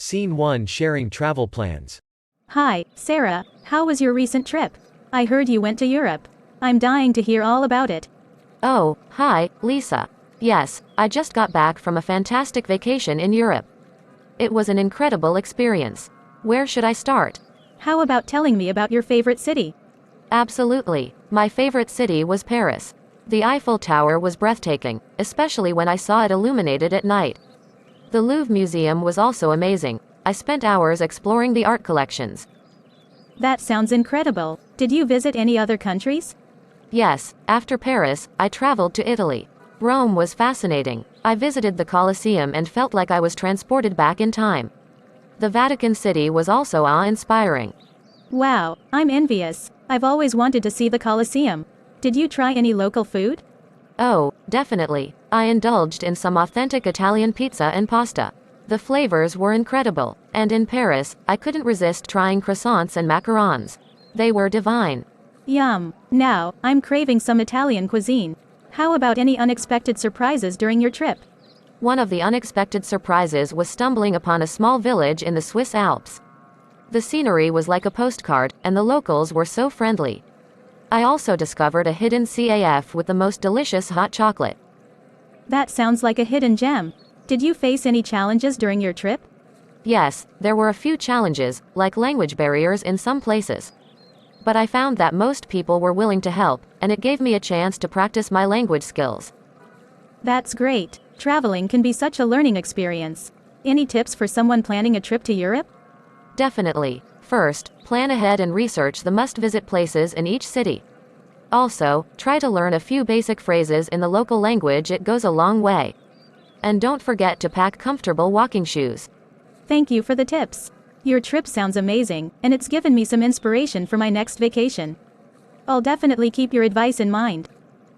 Scene 1 Sharing travel plans. Hi, Sarah, how was your recent trip? I heard you went to Europe. I'm dying to hear all about it. Oh, hi, Lisa. Yes, I just got back from a fantastic vacation in Europe. It was an incredible experience. Where should I start? How about telling me about your favorite city? Absolutely. My favorite city was Paris. The Eiffel Tower was breathtaking, especially when I saw it illuminated at night. The Louvre Museum was also amazing. I spent hours exploring the art collections. That sounds incredible. Did you visit any other countries? Yes, after Paris, I traveled to Italy. Rome was fascinating. I visited the Colosseum and felt like I was transported back in time. The Vatican City was also awe-inspiring. Wow, I'm envious. I've always wanted to see the Colosseum. Did you try any local food? Oh, definitely. I indulged in some authentic Italian pizza and pasta. The flavors were incredible, and in Paris, I couldn't resist trying croissants and macarons. They were divine. Yum. Now, I'm craving some Italian cuisine. How about any unexpected surprises during your trip? One of the unexpected surprises was stumbling upon a small village in the Swiss Alps. The scenery was like a postcard, and the locals were so friendly. I also discovered a hidden CAF with the most delicious hot chocolate. That sounds like a hidden gem. Did you face any challenges during your trip? Yes, there were a few challenges, like language barriers in some places. But I found that most people were willing to help, and it gave me a chance to practice my language skills. That's great. Traveling can be such a learning experience. Any tips for someone planning a trip to Europe? Definitely. First, plan ahead and research the must-visit places in each city. Also, try to learn a few basic phrases in the local language. It goes a long way. And don't forget to pack comfortable walking shoes. Thank you for the tips. Your trip sounds amazing, and it's given me some inspiration for my next vacation. I'll definitely keep your advice in mind.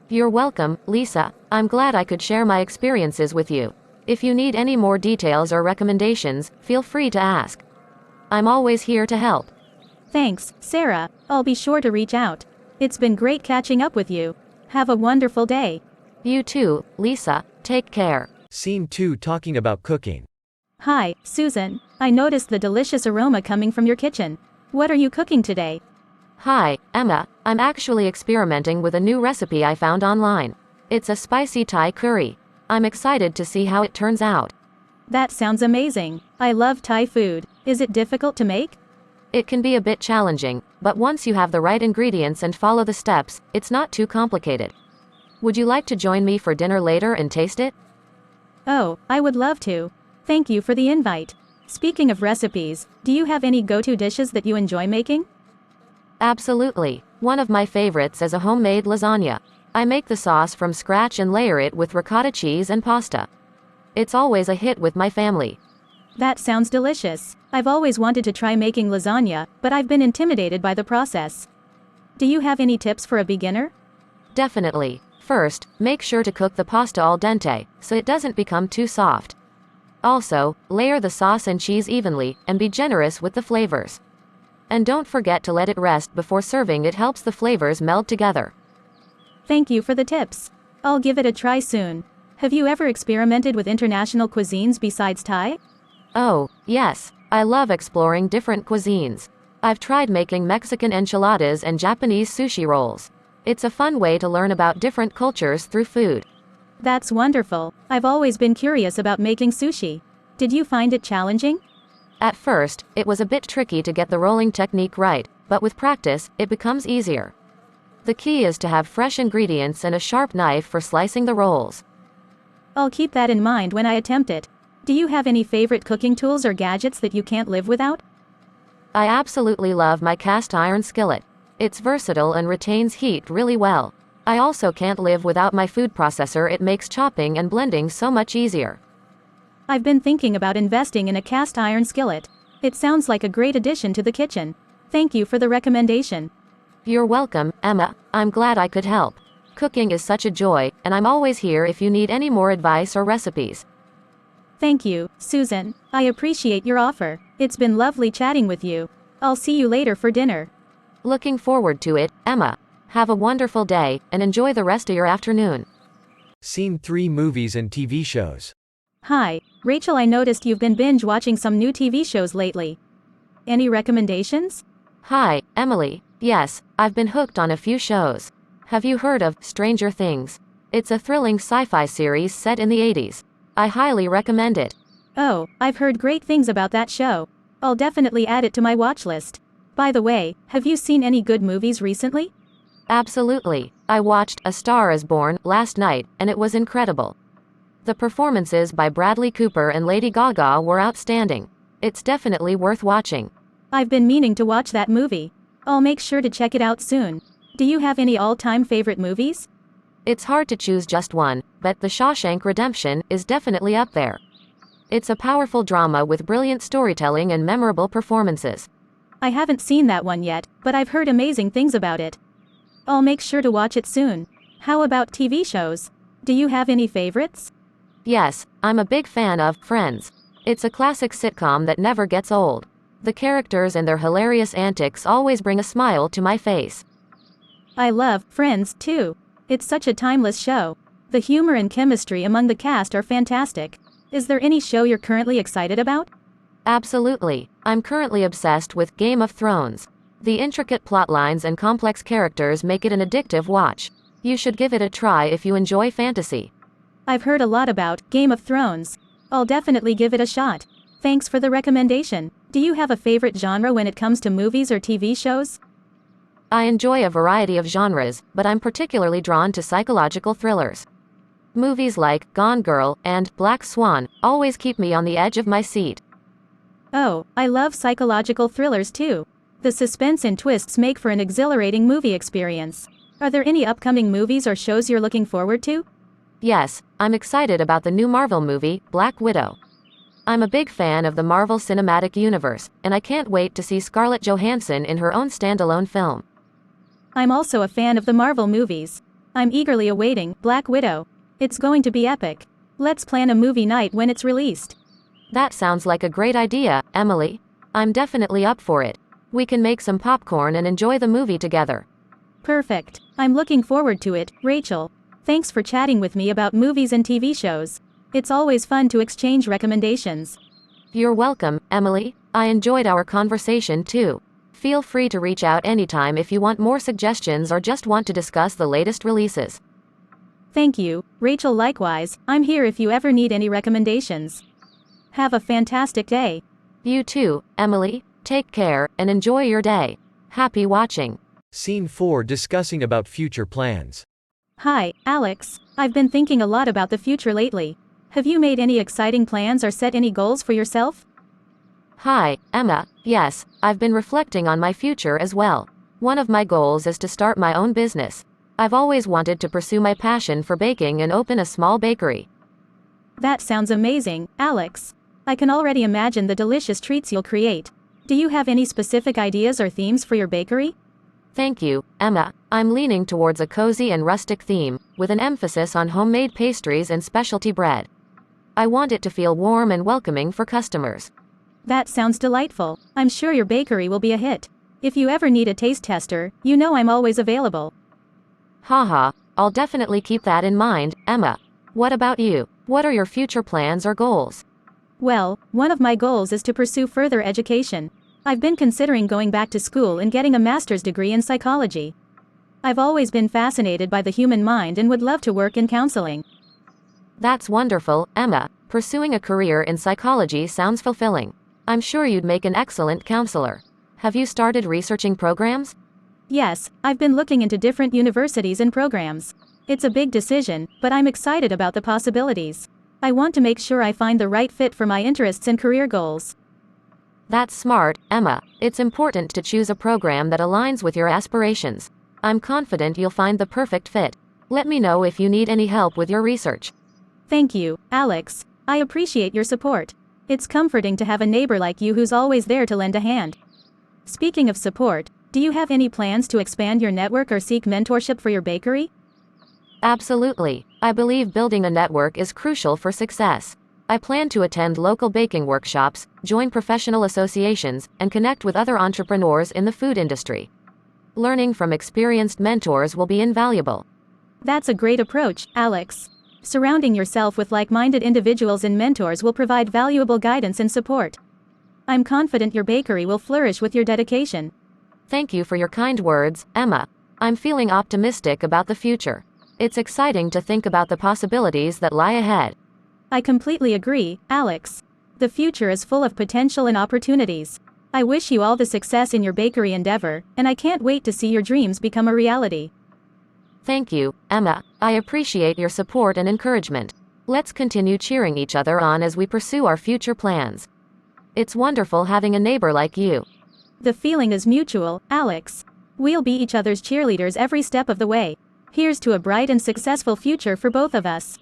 You're welcome, Lisa. I'm glad I could share my experiences with you. If you need any more details or recommendations, feel free to ask. I'm always here to help. Thanks, Sarah. I'll be sure to reach out. It's been great catching up with you. Have a wonderful day. You too, Lisa. Take care. Scene 2 Talking about cooking. Hi, Susan. I noticed the delicious aroma coming from your kitchen. What are you cooking today? Hi, Emma. I'm actually experimenting with a new recipe I found online. It's a spicy Thai curry. I'm excited to see how it turns out. That sounds amazing. I love Thai food. Is it difficult to make? It can be a bit challenging, but once you have the right ingredients and follow the steps, it's not too complicated. Would you like to join me for dinner later and taste it? Oh, I would love to. Thank you for the invite. Speaking of recipes, do you have any go-to dishes that you enjoy making? Absolutely. One of my favorites is a homemade lasagna. I make the sauce from scratch and layer it with ricotta cheese and pasta. It's always a hit with my family. That sounds delicious. I've always wanted to try making lasagna, but I've been intimidated by the process. Do you have any tips for a beginner? Definitely. First, make sure to cook the pasta al dente, so it doesn't become too soft. Also, layer the sauce and cheese evenly, and be generous with the flavors. And don't forget to let it rest before serving. It helps the flavors meld together. Thank you for the tips. I'll give it a try soon. Have you ever experimented with international cuisines besides Thai? Oh, yes. I love exploring different cuisines. I've tried making Mexican enchiladas and Japanese sushi rolls. It's a fun way to learn about different cultures through food. That's wonderful. I've always been curious about making sushi. Did you find it challenging? At first, it was a bit tricky to get the rolling technique right, but with practice, it becomes easier. The key is to have fresh ingredients and a sharp knife for slicing the rolls. I'll keep that in mind when I attempt it. Do you have any favorite cooking tools or gadgets that you can't live without? I absolutely love my cast iron skillet. It's versatile and retains heat really well. I also can't live without my food processor. It makes chopping and blending so much easier. I've been thinking about investing in a cast iron skillet. It sounds like a great addition to the kitchen. Thank you for the recommendation. You're welcome, Emma. I'm glad I could help. Cooking is such a joy, and I'm always here if you need any more advice or recipes. Thank you, Susan. I appreciate your offer. It's been lovely chatting with you. I'll see you later for dinner. Looking forward to it, Emma. Have a wonderful day, and enjoy the rest of your afternoon. Scene 3 Movies and TV shows. Hi, Rachel. I noticed you've been binge watching some new TV shows lately. Any recommendations? Hi, Emily. Yes, I've been hooked on a few shows. Have you heard of Stranger Things? It's a thrilling sci-fi series set in the 80s. I highly recommend it. Oh, I've heard great things about that show. I'll definitely add it to my watch list. By the way, have you seen any good movies recently? Absolutely. I watched A Star is Born last night, and it was incredible. The performances by Bradley Cooper and Lady Gaga were outstanding. It's definitely worth watching. I've been meaning to watch that movie. I'll make sure to check it out soon. Do you have any all-time favorite movies? It's hard to choose just one, but The Shawshank Redemption is definitely up there. It's a powerful drama with brilliant storytelling and memorable performances. I haven't seen that one yet, but I've heard amazing things about it. I'll make sure to watch it soon. How about TV shows? Do you have any favorites? Yes, I'm a big fan of Friends. It's a classic sitcom that never gets old. The characters and their hilarious antics always bring a smile to my face. I love Friends too. It's such a timeless show. The humor and chemistry among the cast are fantastic. Is there any show you're currently excited about? Absolutely. I'm currently obsessed with Game of Thrones. The intricate plot lines and complex characters make it an addictive watch. You should give it a try if you enjoy fantasy. I've heard a lot about Game of Thrones. I'll definitely give it a shot. Thanks for the recommendation. Do you have a favorite genre when it comes to movies or TV shows? I enjoy a variety of genres, but I'm particularly drawn to psychological thrillers. Movies like Gone Girl and Black Swan always keep me on the edge of my seat. Oh, I love psychological thrillers too. The suspense and twists make for an exhilarating movie experience. Are there any upcoming movies or shows you're looking forward to? Yes, I'm excited about the new Marvel movie, Black Widow. I'm a big fan of the Marvel Cinematic Universe, and I can't wait to see Scarlett Johansson in her own standalone film. I'm also a fan of the Marvel movies. I'm eagerly awaiting Black Widow. It's going to be epic. Let's plan a movie night when it's released. That sounds like a great idea, Emily. I'm definitely up for it. We can make some popcorn and enjoy the movie together. Perfect. I'm looking forward to it, Rachel. Thanks for chatting with me about movies and TV shows. It's always fun to exchange recommendations. You're welcome, Emily. I enjoyed our conversation too. Feel free to reach out anytime if you want more suggestions or just want to discuss the latest releases. Thank you, Rachel. Likewise, I'm here if you ever need any recommendations. Have a fantastic day. You too, Emily. Take care and enjoy your day. Happy watching. Scene 4 discussing about future plans. Hi, Alex. I've been thinking a lot about the future lately. Have you made any exciting plans or set any goals for yourself? Hi, Emma. Yes, I've been reflecting on my future as well. One of my goals is to start my own business. I've always wanted to pursue my passion for baking and open a small bakery. That sounds amazing, Alex. I can already imagine the delicious treats you'll create. Do you have any specific ideas or themes for your bakery? Thank you, Emma. I'm leaning towards a cozy and rustic theme, with an emphasis on homemade pastries and specialty bread. I want it to feel warm and welcoming for customers. That sounds delightful. I'm sure your bakery will be a hit. If you ever need a taste tester, you know I'm always available. Haha, I'll definitely keep that in mind, Emma. What about you? What are your future plans or goals? Well, one of my goals is to pursue further education. I've been considering going back to school and getting a master's degree in psychology. I've always been fascinated by the human mind and would love to work in counseling. That's wonderful, Emma. Pursuing a career in psychology sounds fulfilling. I'm sure you'd make an excellent counselor. Have you started researching programs? Yes, I've been looking into different universities and programs. It's a big decision, but I'm excited about the possibilities. I want to make sure I find the right fit for my interests and career goals. That's smart, Emma. It's important to choose a program that aligns with your aspirations. I'm confident you'll find the perfect fit. Let me know if you need any help with your research. Thank you, Alex. I appreciate your support. It's comforting to have a neighbor like you who's always there to lend a hand. Speaking of support, do you have any plans to expand your network or seek mentorship for your bakery? Absolutely. I believe building a network is crucial for success. I plan to attend local baking workshops, join professional associations, and connect with other entrepreneurs in the food industry. Learning from experienced mentors will be invaluable. That's a great approach, Alex. Surrounding yourself with like-minded individuals and mentors will provide valuable guidance and support. I'm confident your bakery will flourish with your dedication. Thank you for your kind words, Emma. I'm feeling optimistic about the future. It's exciting to think about the possibilities that lie ahead. I completely agree, Alex. The future is full of potential and opportunities. I wish you all the success in your bakery endeavor, and I can't wait to see your dreams become a reality. Thank you, Emma. I appreciate your support and encouragement. Let's continue cheering each other on as we pursue our future plans. It's wonderful having a neighbor like you. The feeling is mutual, Alex. We'll be each other's cheerleaders every step of the way. Here's to a bright and successful future for both of us.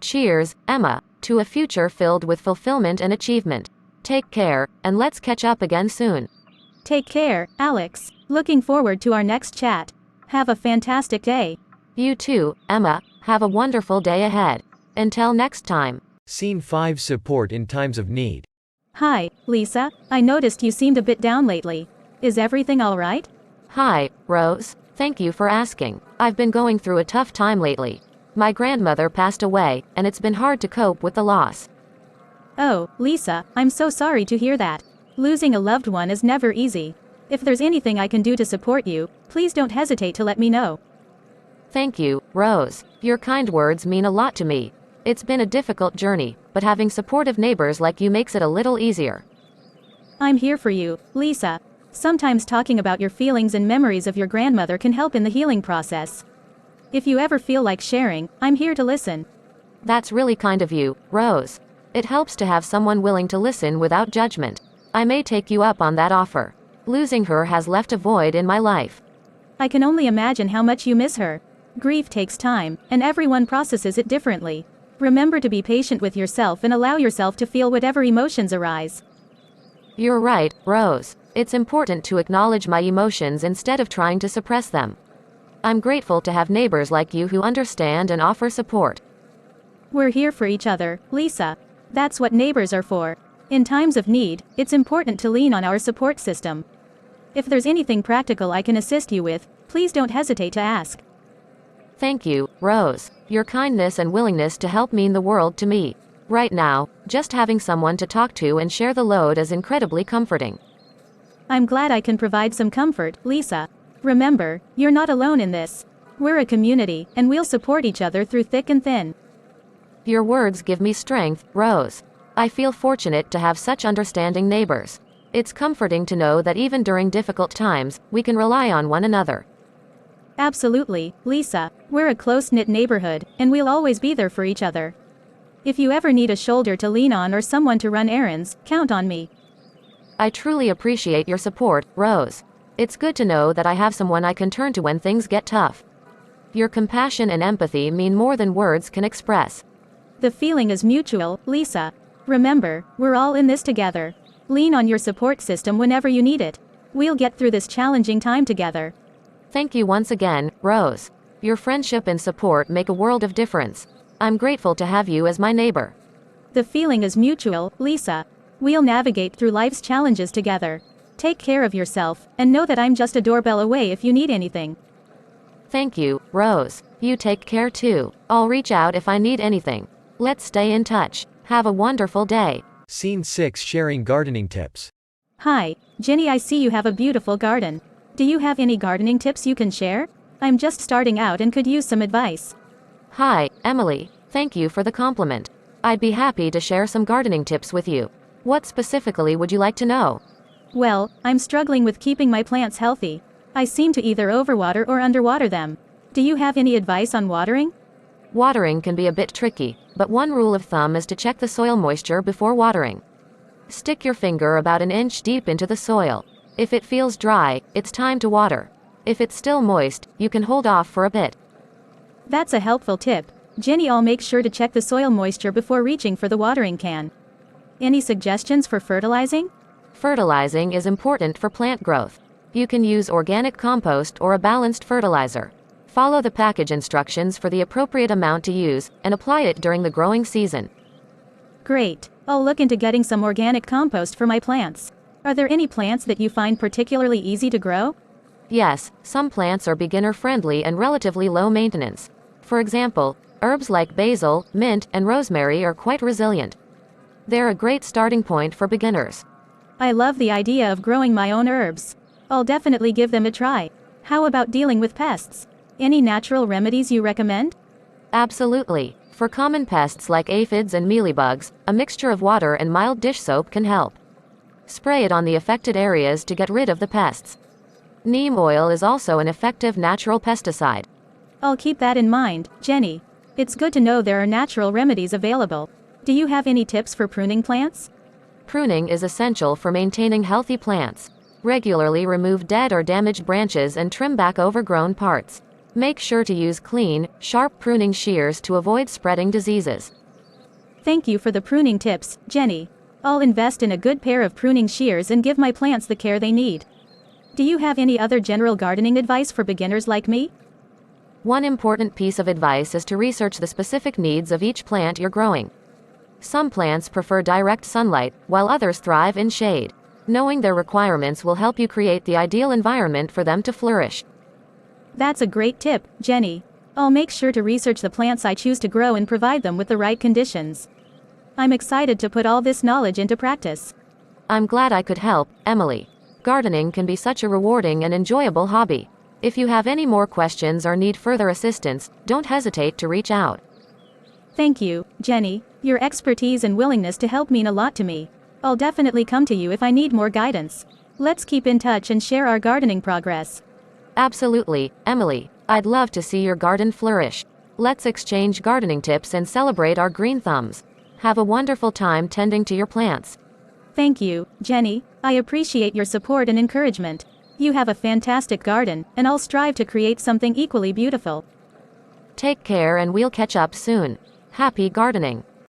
Cheers, Emma, to a future filled with fulfillment and achievement. Take care, and let's catch up again soon. Take care, Alex. Looking forward to our next chat. Have a fantastic day. You too, Emma. Have a wonderful day ahead. Until next time. Scene 5. Support in times of need. Hi, Lisa. I noticed you seemed a bit down lately. Is everything all right? Hi, Rose. Thank you for asking. I've been going through a tough time lately. My grandmother passed away, and it's been hard to cope with the loss. Oh, Lisa, I'm so sorry to hear that. Losing a loved one is never easy. If there's anything I can do to support you, please don't hesitate to let me know. Thank you, Rose. Your kind words mean a lot to me. It's been a difficult journey, but having supportive neighbors like you makes it a little easier. I'm here for you, Lisa. Sometimes talking about your feelings and memories of your grandmother can help in the healing process. If you ever feel like sharing, I'm here to listen. That's really kind of you, Rose. It helps to have someone willing to listen without judgment. I may take you up on that offer. Losing her has left a void in my life. I can only imagine how much you miss her. Grief takes time, and everyone processes it differently. Remember to be patient with yourself and allow yourself to feel whatever emotions arise. You're right, Rose. It's important to acknowledge my emotions instead of trying to suppress them. I'm grateful to have neighbors like you who understand and offer support. We're here for each other, Lisa. That's what neighbors are for. In times of need, it's important to lean on our support system. If there's anything practical I can assist you with, please don't hesitate to ask. Thank you, Rose. Your kindness and willingness to help mean the world to me. Right now, just having someone to talk to and share the load is incredibly comforting. I'm glad I can provide some comfort, Lisa. Remember, you're not alone in this. We're a community, and we'll support each other through thick and thin. Your words give me strength, Rose. I feel fortunate to have such understanding neighbors. It's comforting to know that even during difficult times, we can rely on one another. Absolutely, Lisa. We're a close-knit neighborhood, and we'll always be there for each other. If you ever need a shoulder to lean on or someone to run errands, count on me. I truly appreciate your support, Rose. It's good to know that I have someone I can turn to when things get tough. Your compassion and empathy mean more than words can express. The feeling is mutual, Lisa. Remember, we're all in this together. Lean on your support system whenever you need it. We'll get through this challenging time together. Thank you once again, Rose. Your friendship and support make a world of difference. I'm grateful to have you as my neighbor. The feeling is mutual, Lisa. We'll navigate through life's challenges together. Take care of yourself, and know that I'm just a doorbell away if you need anything. Thank you, Rose. You take care too. I'll reach out if I need anything. Let's stay in touch. Have a wonderful day. Scene 6. Sharing gardening tips. Hi, Jenny, I see you have a beautiful garden. Do you have any gardening tips you can share? I'm just starting out and could use some advice. Hi, Emily. Thank you for the compliment. I'd be happy to share some gardening tips with you. What specifically would you like to know? Well, I'm struggling with keeping my plants healthy. I seem to either overwater or underwater them. Do you have any advice on watering? Watering can be a bit tricky, but one rule of thumb is to check the soil moisture before watering. Stick your finger about an inch deep into the soil. If it feels dry, it's time to water. If it's still moist, you can hold off for a bit. That's a helpful tip. Jenny, I'll make sure to check the soil moisture before reaching for the watering can. Any suggestions for fertilizing? Fertilizing is important for plant growth. You can use organic compost or a balanced fertilizer. Follow the package instructions for the appropriate amount to use, and apply it during the growing season. Great. I'll look into getting some organic compost for my plants. Are there any plants that you find particularly easy to grow? Yes, some plants are beginner-friendly and relatively low maintenance. For example, Herbs like basil, mint, and rosemary are quite resilient. They're a great starting point for beginners. I love the idea of growing my own herbs. I'll definitely give them a try. How about dealing with pests? Any natural remedies you recommend? Absolutely. For common pests like aphids and mealybugs, a mixture of water and mild dish soap can help. Spray it on the affected areas to get rid of the pests. Neem oil is also an effective natural pesticide. I'll keep that in mind, Jenny. It's good to know there are natural remedies available. Do you have any tips for pruning plants? Pruning is essential for maintaining healthy plants. Regularly remove dead or damaged branches and trim back overgrown parts. Make sure to use clean, sharp pruning shears to avoid spreading diseases. Thank you for the pruning tips, Jenny. I'll invest in a good pair of pruning shears and give my plants the care they need. Do you have any other general gardening advice for beginners like me? One important piece of advice is to research the specific needs of each plant you're growing. Some plants prefer direct sunlight, while others thrive in shade. Knowing their requirements will help you create the ideal environment for them to flourish. That's a great tip, Jenny. I'll make sure to research the plants I choose to grow and provide them with the right conditions. I'm excited to put all this knowledge into practice. I'm glad I could help, Emily. Gardening can be such a rewarding and enjoyable hobby. If you have any more questions or need further assistance, don't hesitate to reach out. Thank you, Jenny. Your expertise and willingness to help mean a lot to me. I'll definitely come to you if I need more guidance. Let's keep in touch and share our gardening progress. Absolutely, Emily. I'd love to see your garden flourish. Let's exchange gardening tips and celebrate our green thumbs. Have a wonderful time tending to your plants. Thank you, Jenny. I appreciate your support and encouragement. You have a fantastic garden, and I'll strive to create something equally beautiful. Take care and we'll catch up soon. Happy gardening.